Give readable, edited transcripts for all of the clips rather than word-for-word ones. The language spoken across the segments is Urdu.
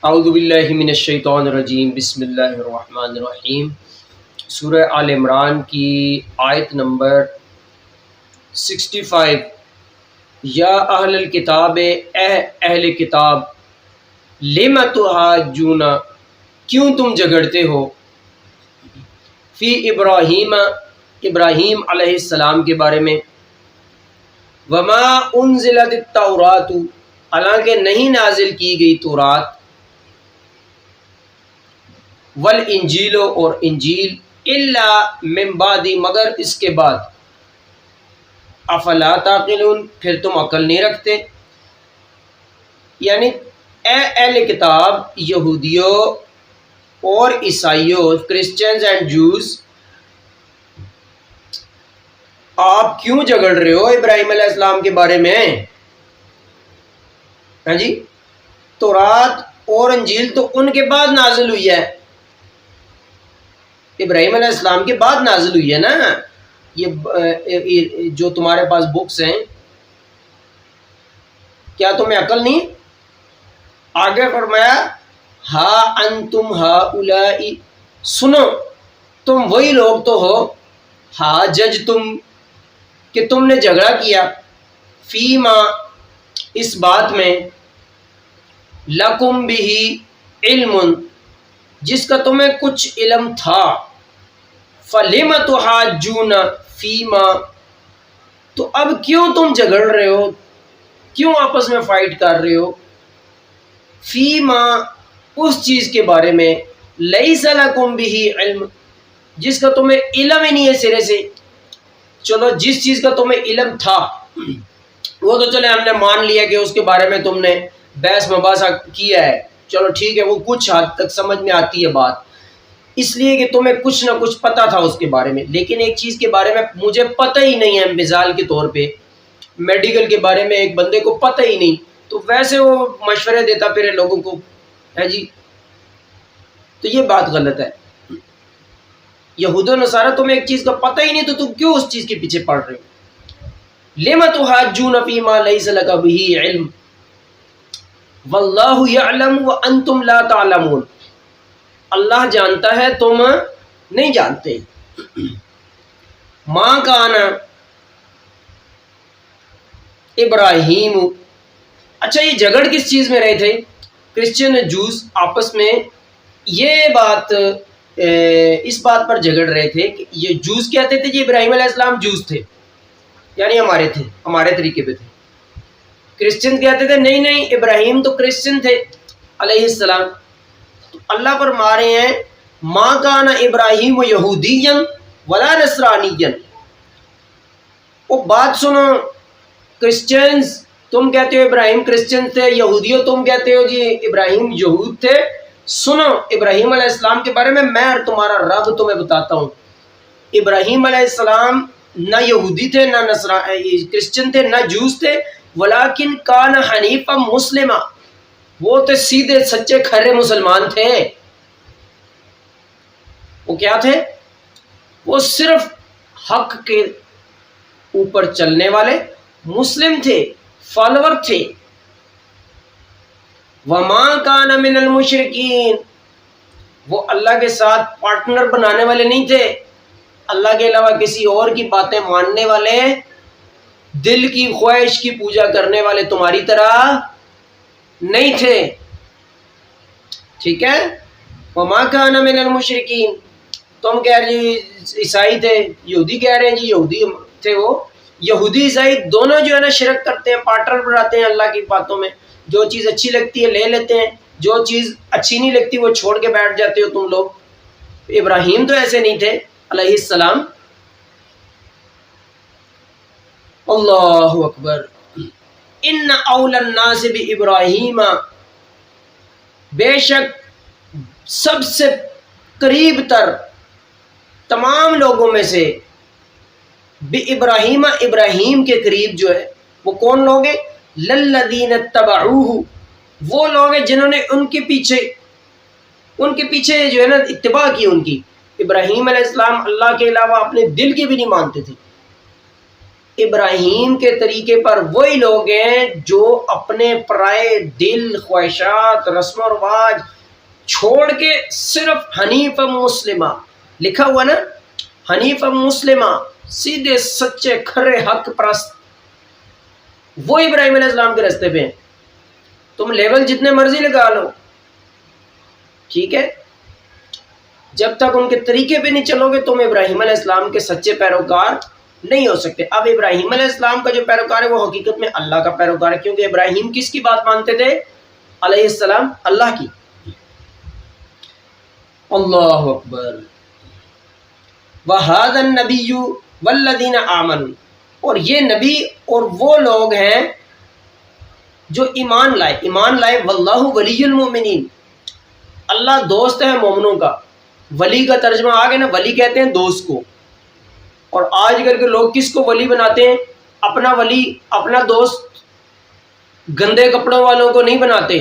اعوذ باللہ من الشیطان الرجیم، بسم اللہ الرحمن الرحیم۔ سورہ آل عمران کی آیت نمبر 65۔ یا اہل الکتاب، اے اہل کتاب، لم تحاجون، کیوں تم جھگڑتے ہو، فی ابراہیم، ابراہیم علیہ السلام کے بارے میں، وما انزلت التوراۃ، حالانکہ نہیں نازل کی گئی تورات، والانجیل، اور انجیل، الا من بعد، مگر اس کے بعد، افلا تعقلون، پھر تم عقل نہیں رکھتے۔ یعنی اے اہل کتاب، یہودیوں اور عیسائیوں، کرسچنز اینڈ جوز، آپ کیوں جھگڑ رہے ہو ابراہیم علیہ السلام کے بارے میں؟ ہاں جی، تورات اور انجیل تو ان کے بعد نازل ہوئی ہے، ابراہیم علیہ السلام کے بعد نازل ہوئی ہے نا۔ یہ جو تمہارے پاس بکس ہیں، کیا تمہیں عقل نہیں؟ آگے فرمایا، ہا انتم ہؤلاء، سنو تم وہی لوگ تو ہو، ہا جج تم، کہ تم نے جھگڑا کیا، فیما، اس بات میں، لکم بھی علم، جس کا تمہیں کچھ علم تھا، فلم تحاجون فیما، تو اب کیوں تم جھگڑ رہے ہو، کیوں آپس میں فائٹ کر رہے ہو، فیما، اس چیز کے بارے میں، لیس لکم بھی علم، جس کا تمہیں علم ہی نہیں ہے سرے سے۔ چلو جس چیز کا تمہیں علم تھا وہ تو چلے ہم نے مان لیا کہ اس کے بارے میں تم نے بحث مباحثہ کیا ہے، چلو ٹھیک ہے، وہ کچھ حد تک سمجھ میں آتی ہے بات، اس لیے کہ تمہیں کچھ نہ کچھ پتہ تھا اس کے بارے میں۔ لیکن ایک چیز کے بارے میں مجھے پتہ ہی نہیں ہے، مثال کے طور پہ میڈیکل کے بارے میں ایک بندے کو پتہ ہی نہیں، تو ویسے وہ مشورے دیتا پھر لوگوں کو، ہے جی، تو یہ بات غلط ہے۔ یہود و نصارہ تمہیں ایک چیز کا پتہ ہی نہیں تو تم کیوں اس چیز کے پیچھے پڑ رہے ہو؟ لم تحاجون فیما لیس لک بہ علم واللہ یعلم وانتم لا تعلمون، اللہ جانتا ہے تم نہیں جانتے۔ ماں کان ابراہیم، اچھا یہ جھگڑ کس چیز میں رہے تھے؟ کرسچن جوز آپس میں یہ بات، اس بات پر جھگڑ رہے تھے کہ یہ جوز کہتے تھے کہ ابراہیم علیہ السلام جوز تھے، یعنی ہمارے تھے، ہمارے طریقے پہ تھے۔ کرسچن کہتے تھے نہیں نہیں، ابراہیم تو کرسچن تھے علیہ السلام۔ تو اللہ فرما رہے ہیں، ما کان ابراہیم یہودیا ولا نصرانیا، وہ بات سنو، کرسچنز تم کہتے ہو ابراہیم کرسچن تھے، یہودیوں تم کہتے ہو جی ابراہیم یہود تھے، سنو ابراہیم علیہ السلام کے بارے میں اور تمہارا رب تمہیں بتاتا ہوں۔ ابراہیم علیہ السلام نہ یہودی تھے، نہ کرسچن تھے، نہ جوز تھے، ولیکن کان حنیفا مسلما، وہ تو سیدھے سچے کھرے مسلمان تھے۔ وہ کیا تھے؟ وہ صرف حق کے اوپر چلنے والے مسلم تھے، فالوور تھے۔ وما کان من المشرکین، وہ اللہ کے ساتھ پارٹنر بنانے والے نہیں تھے، اللہ کے علاوہ کسی اور کی باتیں ماننے والے، دل کی خواہش کی پوجا کرنے والے تمہاری طرح نہیں تھے، ٹھیک ہے۔ وما کان من المشرکین، تم کہہ رہے جی عیسائی تھے، یہودی کہہ رہے ہیں جی یہودی تھے، وہ یہودی عیسائی دونوں جو ہے نا شرک کرتے ہیں، پارٹنر بناتے ہیں اللہ کی باتوں میں، جو چیز اچھی لگتی ہے لے لیتے ہیں، جو چیز اچھی نہیں لگتی وہ چھوڑ کے بیٹھ جاتے ہو تم لوگ۔ ابراہیم تو ایسے نہیں تھے علیہ السلام۔ اللہ اکبر۔ ان اول الناس بابراہیم، بے شک سب سے قریب تر تمام لوگوں میں سے، بابراہیم، ابراہیم کے قریب جو ہے وہ کون لوگ ہیں؟ للذین اتبعوہ، وہ لوگ ہیں جنہوں نے ان کے پیچھے جو ہے نا اتباع کی ان کی۔ ابراہیم علیہ السلام اللہ کے علاوہ اپنے دل کے بھی نہیں مانتے تھے، ابراہیم کے طریقے پر وہی لوگ ہیں جو اپنے پرائے دل، خواہشات، رسم و رواج چھوڑ کے صرف حنیف مسلمہ لکھا ہوا نا، حنیف مسلمہ، سیدھے سچے کھرے حق پرست، وہ ابراہیم علیہ السلام کے راستے پہ ہیں۔ تم لیول جتنے مرضی لگا لو، ٹھیک ہے، جب تک ان کے طریقے پہ نہیں چلو گے تم ابراہیم علیہ السلام کے سچے پیروکار نہیں ہو سکتے۔ اب ابراہیم علیہ السلام کا جو پیروکار ہے وہ حقیقت میں اللہ کا پیروکار ہے، کیونکہ ابراہیم کس کی بات مانتے تھے؟ علیہ السلام، اللہ کی۔ اللہ اکبر۔ وَهَذَا النَّبِيُّ وَالَّذِينَ آمَنُوا، اور یہ نبی اور وہ لوگ ہیں جو ایمان لائے۔ ایمان لائے، واللہ ولی المؤمنین، اللہ دوست ہے مومنوں کا۔ ولی کا ترجمہ آگے نا، ولی کہتے ہیں دوست کو، اور آج کل کے لوگ کس کو ولی بناتے ہیں؟ اپنا ولی، اپنا دوست گندے کپڑوں والوں کو نہیں بناتے،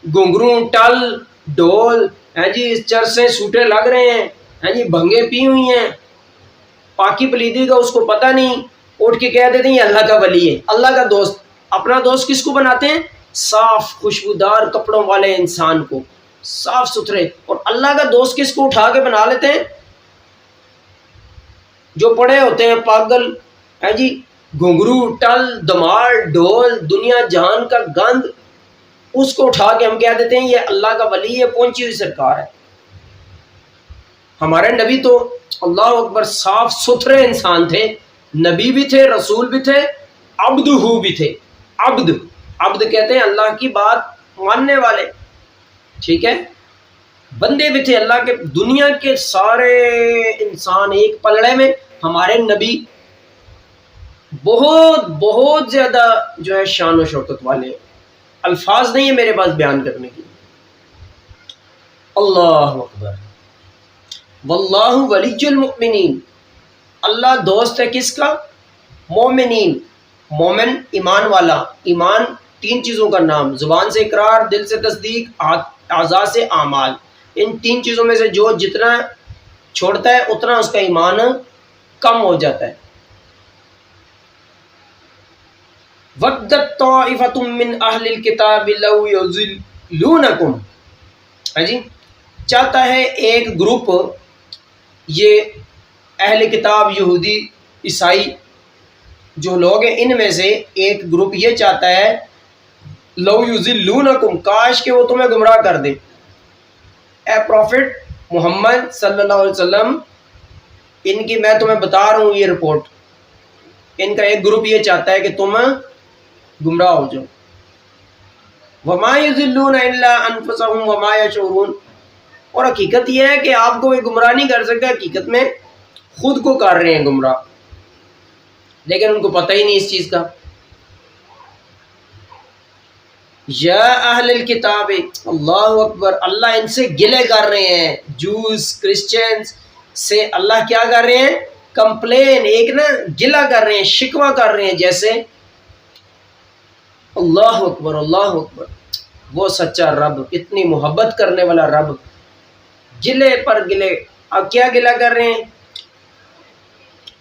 گھنگرو، ٹل، ڈول، جی چرسیں سوٹے لگ رہے ہیں، جی بھنگے پی ہوئی ہیں، پاکی پلیدی کا اس کو پتہ نہیں، اٹھ کے کہہ دیتے ہیں یہ اللہ کا ولی ہے، اللہ کا دوست۔ اپنا دوست کس کو بناتے ہیں؟ صاف خوشبودار کپڑوں والے انسان کو، صاف ستھرے۔ اور اللہ کا دوست کس کو اٹھا کے بنا لیتے ہیں؟ جو پڑے ہوتے ہیں پاگل، جی گھنگرو، ٹل، دماڑ، ڈھول، دنیا جہان کا گند، اس کو اٹھا کے ہم کہہ دیتے ہیں یہ اللہ کا ولی ہے، پہنچی ہوئی سرکار ہے۔ ہمارے نبی تو اللہ اکبر صاف ستھرے انسان تھے، نبی بھی تھے، رسول بھی تھے، عبد ہو بھی تھے۔ عبد، عبد کہتے ہیں اللہ کی بات ماننے والے، ٹھیک ہے، بندے بھی تھے اللہ کے۔ دنیا کے سارے انسان ایک پلڑے میں، ہمارے نبی بہت بہت زیادہ جو ہے شان و شوکت والے، الفاظ نہیں ہے میرے پاس بیان کرنے کی۔ اللہ اکبر۔ واللہ ولی المؤمنین، اللہ دوست ہے کس کا؟ مومنین۔ مومن ایمان والا، ایمان تین چیزوں کا نام، زبان سے اقرار، دل سے تصدیق، اعضاء سے اعمال۔ ان تین چیزوں میں سے جو جتنا چھوڑتا ہے اتنا اس کا ایمان کم ہو جاتا ہے۔ وَدَّتْ طَائِفَةٌ مِّنْ أَهْلِ الْكِتَابِ لَوْ يُضِلُّونَكُمْ، جی چاہتا ہے ایک گروپ، یہ اہل کتاب یہودی عیسائی جو لوگ ہیں ان میں سے ایک گروپ یہ چاہتا ہے لو یضلونکم، کاش کہ وہ تمہیں گمراہ کر دے۔ اے پروفٹ محمد صلی اللہ علیہ وسلم، ان کی میں تمہیں بتا رہا ہوں یہ رپورٹ، ان کا ایک گروپ یہ چاہتا ہے کہ تم گمراہ ہو جاؤ۔ وما یضلون الا انفسهم وما یشعرون، اور حقیقت یہ ہے کہ آپ کو کوئی گمراہ نہیں کر سکتا، حقیقت میں خود کو کر رہے ہیں گمراہ، لیکن ان کو پتہ ہی نہیں اس چیز کا۔ یا اہل الکتاب، اللہ اکبر، اللہ ان سے گلے کر رہے ہیں، جوز کرسچنز سے اللہ کیا کر رہے ہیں؟ کمپلین، ایک نا گلہ کر رہے ہیں، شکوہ کر رہے ہیں، جیسے اللہ اکبر، اللہ اکبر، وہ سچا رب، اتنی محبت کرنے والا رب، گلے پر گلے۔ اب کیا گلہ کر رہے ہیں؟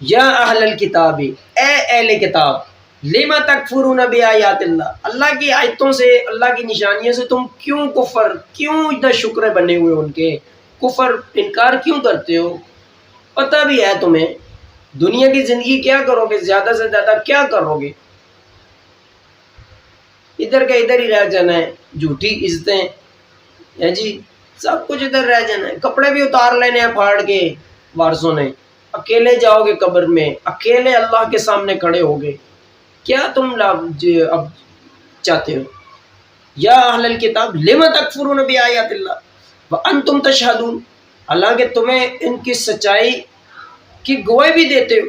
یا اہل الکتاب، اے اہل کتاب، لما تکفرون بآیات اللہ، اللہ کی آیتوں سے، اللہ کی نشانیوں سے تم کیوں کفر، کیوں اتنا شکر بنے ہوئے ان کے، کفر انکار کیوں کرتے ہو؟ پتہ بھی ہے تمہیں دنیا کی زندگی کیا کرو گے، زیادہ سے زیادہ کیا کرو گے، ادھر کا ادھر ہی رہ جانا ہے، جھوٹی عزتیں، جی سب کچھ ادھر رہ جانا ہے، کپڑے بھی اتار لینے ہیں پھاڑ کے وارثوں نے، اکیلے جاؤ گے قبر میں، اکیلے اللہ کے سامنے کھڑے ہوگے، کیا تم اب چاہتے ہو؟ یا اہل الکتاب لما تکفرون بآیات اللہ وانتم تشہدون، حالانکہ تمہیں ان کی سچائی کی گواہی بھی دیتے ہو۔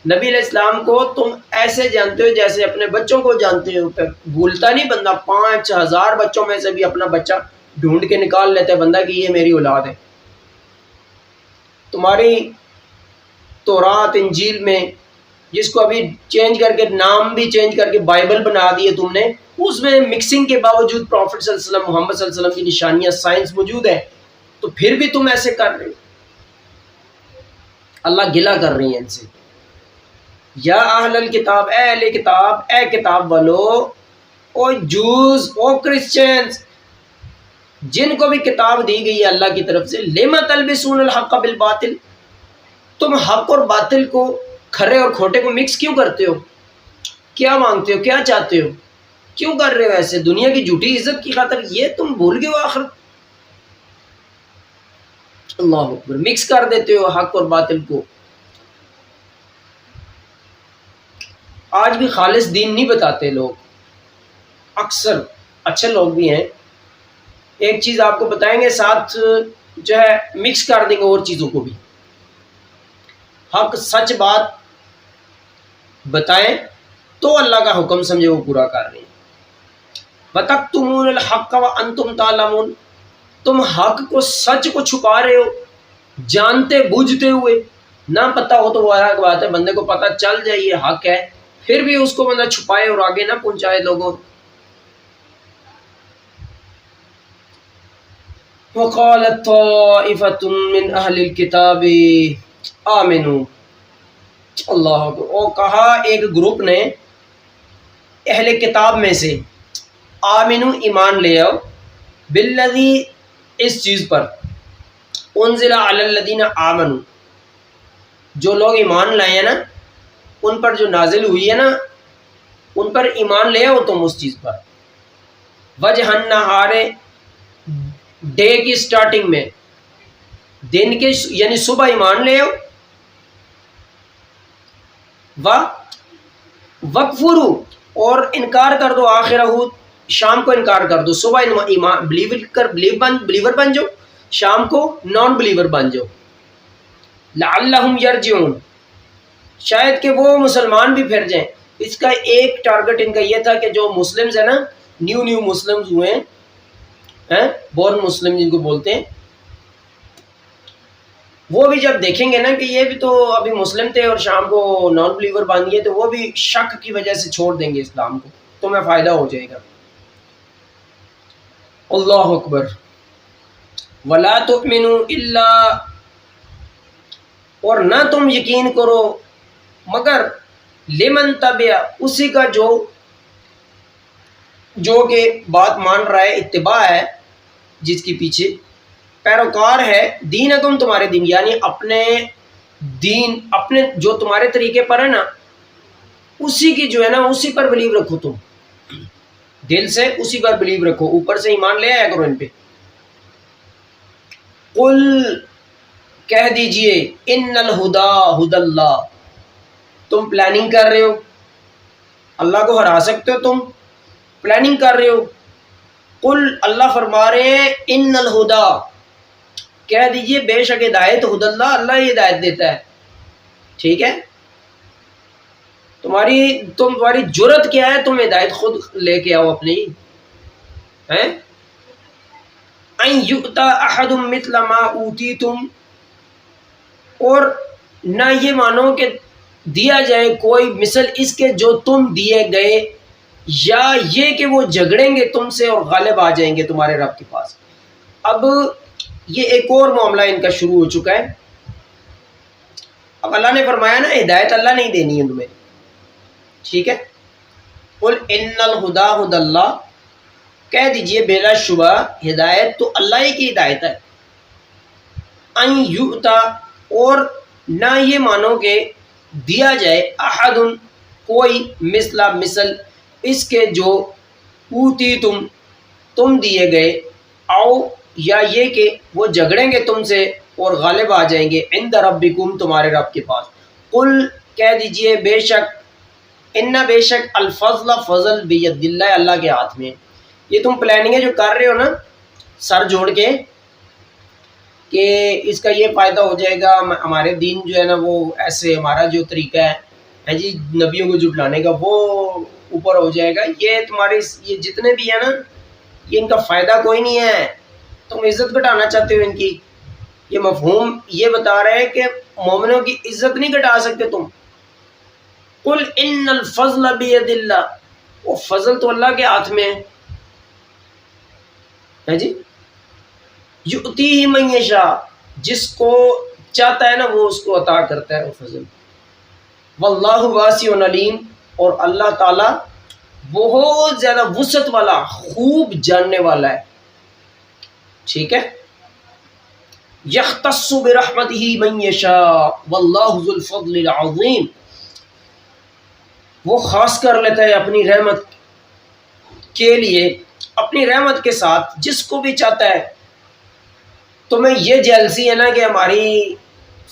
نبی علیہ السلام کو تم ایسے جانتے ہو جیسے اپنے بچوں کو جانتے ہو، بھولتا نہیں بندہ، 5000 بچوں میں سے بھی اپنا بچہ ڈھونڈ کے نکال لیتا ہے بندہ کہ یہ میری اولاد ہے۔ تمہاری تورات انجیل میں، جس کو ابھی چینج کر کے نام بھی چینج کر کے بائبل بنا دی ہے تم نے، اس میں مکسنگ کے باوجود پروفٹ صلی اللہ علیہ وسلم، محمد صلی اللہ علیہ وسلم کی نشانیاں، سائنس موجود ہے، تو پھر بھی تم ایسے کر رہے ہو۔ اللہ گلہ کر رہی ہیں ان سے۔ یا اہل الکتاب، اے اہل کتاب، اے کتاب والو، او جوز، او کرسچنز، جن کو بھی کتاب دی گئی ہے اللہ کی طرف سے، لم تلبسون الحق بالباطل، تم حق اور باطل کو، کھرے اور کھوٹے کو مکس کیوں کرتے ہو؟ کیا مانگتے ہو؟ کیا چاہتے ہو؟ کیوں کر رہے ہو ایسے؟ دنیا کی جھوٹی عزت کی خاطر یہ تم بھول گئے ہو آخرت؟ اللہ اکبر، مکس کر دیتے ہو حق اور باطل کو۔ آج بھی خالص دین نہیں بتاتے لوگ، اکثر اچھے لوگ بھی ہیں، ایک چیز آپ کو بتائیں گے ساتھ جو ہے مکس کر دیں گے اور چیزوں کو بھی۔ حق سچ بات بتائیں تو اللہ کا حکم سمجھے وہ پورا کر رہے ہیں۔ وَتَكْتُمُونَ الْحَقَّ وَأَنْتُمْ تَعْلَمُونَ، تم حق کو، سچ کو چھپا رہے ہو جانتے بوجھتے ہوئے۔ نہ پتہ ہو تو وہ الگ بات ہے، بندے کو پتہ چل جائے یہ حق ہے، پھر بھی اس کو بندہ چھپائے اور آگے نہ پہنچائے لوگوں۔ وَقَالَتْ طَائِفَةٌ مِّنْ أَهْلِ الْكِتَابِ آمِنُوا، اللہ اکبر، اور کہا ایک گروپ نے اہل کتاب میں سے، آمنو ایمان لے آؤ، بالذی اس چیز پر، انزل علی الذین آمنوا جو لوگ ایمان لائے ہیں نا، ان پر جو نازل ہوئی ہے نا، ان پر ایمان لے آؤ تم اس چیز پر۔ وجہ النہار، ڈے کی سٹارٹنگ میں، دن کے یعنی صبح ایمان لے آؤ، وَکْفُرُوا اور انکار کر دو آخرہ، شام کو انکار کر دو، صبح ایمان بلیور بن جاؤ، شام کو نان بلیور بن جاؤ۔ لعلہم یرجعون، شاید کہ وہ مسلمان بھی پھر جائیں۔ اس کا ایک ٹارگٹ ان کا یہ تھا کہ جو مسلمز ہیں نا، نیو مسلمز ہوئے ہیں، بورن مسلم جن کو بولتے ہیں، وہ بھی جب دیکھیں گے نا کہ یہ بھی تو ابھی مسلم تھے اور شام کو نان بلیور بن گئے، تو وہ بھی شک کی وجہ سے چھوڑ دیں گے اسلام کو، تمہیں فائدہ ہو جائے گا۔ اللہ اکبر۔ وَلَا تُؤْمِنُوا إِلَّا، اور نہ تم یقین کرو مگر لمن تبع، اسی کا جو کہ بات مان رہا ہے، اتباع ہے، جس کے پیچھے پیروکار ہے، دینکم تمہارے دین، یعنی اپنے دین، اپنے جو تمہارے طریقے پر ہے نا، اسی کی جو ہے نا، اسی پر بلیو رکھو، تم دل سے اسی پر بلیو رکھو، اوپر سے ایمان لے آیا کرو ان پہ۔ قل، کہہ دیجئے، ان الہدا ہدی اللہ، تم پلاننگ کر رہے ہو اللہ کو ہرا سکتے ہو، تم پلاننگ کر رہے ہو۔ قل، اللہ فرما رہے ہیں، ان الہدا، کہہ دیجئے بے شک ہدایت، ہدی اللہ، اللہ ہی ہدایت دیتا ہے، ٹھیک ہے؟ تمہاری جرت کیا ہے؟ تم ہدایت خود لے کے آؤ اپنی، ہیں؟ ان یؤتی احد مثل ما اوتیتم، اور نہ یہ مانو کہ دیا جائے کوئی مثل اس کے جو تم دیے گئے، یا یہ کہ وہ جھگڑیں گے تم سے اور غالب آ جائیں گے تمہارے رب کے پاس۔ اب یہ ایک اور معاملہ ان کا شروع ہو چکا ہے۔ اب اللہ نے فرمایا نا، ہدایت اللہ نہیں دینی ہے تمہیں، ٹھیک ہے؟ قل ان الہدا ہدی اللہ، کہہ دیجئے بلا شبہ ہدایت تو اللہ ہی کی ہدایت ہے۔ ان یؤتا، اور نہ یہ مانو کہ دیا جائے، احد کوئی، مثل اس کے جو اوتی تم دیے گئے، او یا یہ کہ وہ جھگڑیں گے تم سے اور غالب آ جائیں گے، عند ربکم، تمہارے رب کے پاس۔ قل، کہہ دیجئے بے شک، بے شک الفضل، فضل بید اللہ، اللہ کے ہاتھ میں۔ یہ تم پلاننگیں جو کر رہے ہو نا سر جوڑ کے کہ اس کا یہ فائدہ ہو جائے گا، ہمارے دین جو ہے نا وہ ایسے، ہمارا جو طریقہ ہے جی نبیوں کو جھٹلانے کا، وہ اوپر ہو جائے گا، یہ تمہارے یہ جتنے بھی ہیں نا، یہ ان کا فائدہ کوئی نہیں ہے، تم عزت گھٹانا چاہتے ہو ان کی۔ یہ مفہوم یہ بتا رہے ہیں کہ مومنوں کی عزت نہیں گھٹا سکتے تم۔ قل ان الفضل بید اللہ، وہ فضل تو اللہ کے ہاتھ میں ہے جی، یؤتیہ من یشاء، جس کو چاہتا ہے نا وہ اس کو عطا کرتا ہے وہ فضل۔ واللہ واسع علیم، اور اللہ تعالیٰ بہت زیادہ وسعت والا، خوب جاننے والا ہے، ٹھیک ہے. یختص برحمتہ من یشاء واللہ ذو الفضل العظیم، وہ خاص کر لیتا ہے اپنی رحمت کے لیے، اپنی رحمت کے ساتھ جس کو بھی چاہتا ہے. تمہیں یہ جیلسی ہے نا کہ ہماری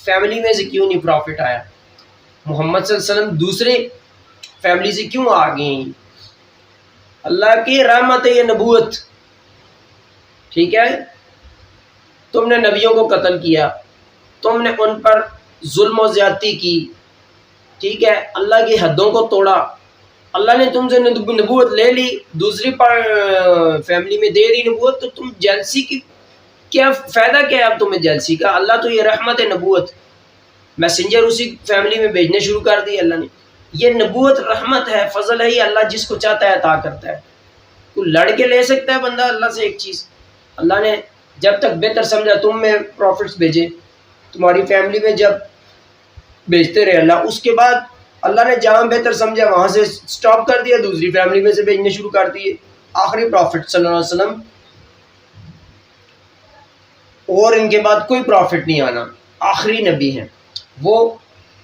فیملی میں سے کیوں نہیں پروفٹ آیا، محمد صلی اللہ علیہ وسلم دوسرے فیملی سے کیوں آ گئیں؟ اللہ کی رحمت ہے یہ نبوت، ٹھیک ہے. تم نے نبیوں کو قتل کیا، تم نے ان پر ظلم و زیادتی کی، ٹھیک ہے، اللہ کی حدوں کو توڑا، اللہ نے تم سے نبوت لے لی، دوسری فیملی میں دے دی نبوت، تو تم جیلسی کی کیا فائدہ کیا ہے اب تمہیں جیلسی کا؟ اللہ تو یہ رحمت ہے، نبوت میسنجر اسی فیملی میں بھیجنے شروع کر دی اللہ نے. یہ نبوت رحمت ہے، فضل ہے، یہ اللہ جس کو چاہتا ہے عطا کرتا ہے. کوئی لڑ کے لے سکتا ہے بندہ اللہ سے ایک چیز؟ اللہ نے جب تک بہتر سمجھا تم میں پروفٹس بھیجے، تمہاری فیملی میں جب بھیجتے رہے اللہ، اس کے بعد اللہ نے جہاں بہتر سمجھا وہاں سے سٹاپ کر دیا، دوسری فیملی میں سے بھیجنے شروع کر دیے. آخری پروفٹ صلی اللہ علیہ وسلم، اور ان کے بعد کوئی پروفٹ نہیں آنا، آخری نبی ہیں، وہ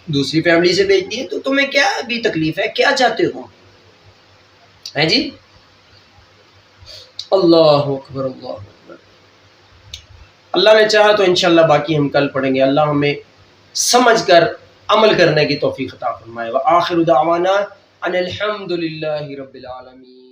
دوسری فیملی سے بھیج دیے. تو تمہیں کیا بھی تکلیف ہے؟ کیا چاہتے ہو ہے جی؟ اللہ اکبر، اللہ اکبر. اللہ نے چاہا تو انشاءاللہ باقی ہم کل پڑھیں گے. اللہ ہمیں سمجھ کر عمل کرنے کی توفیق عطا فرمائے. وآخر دعوانا ان الحمد للہ رب العالمین.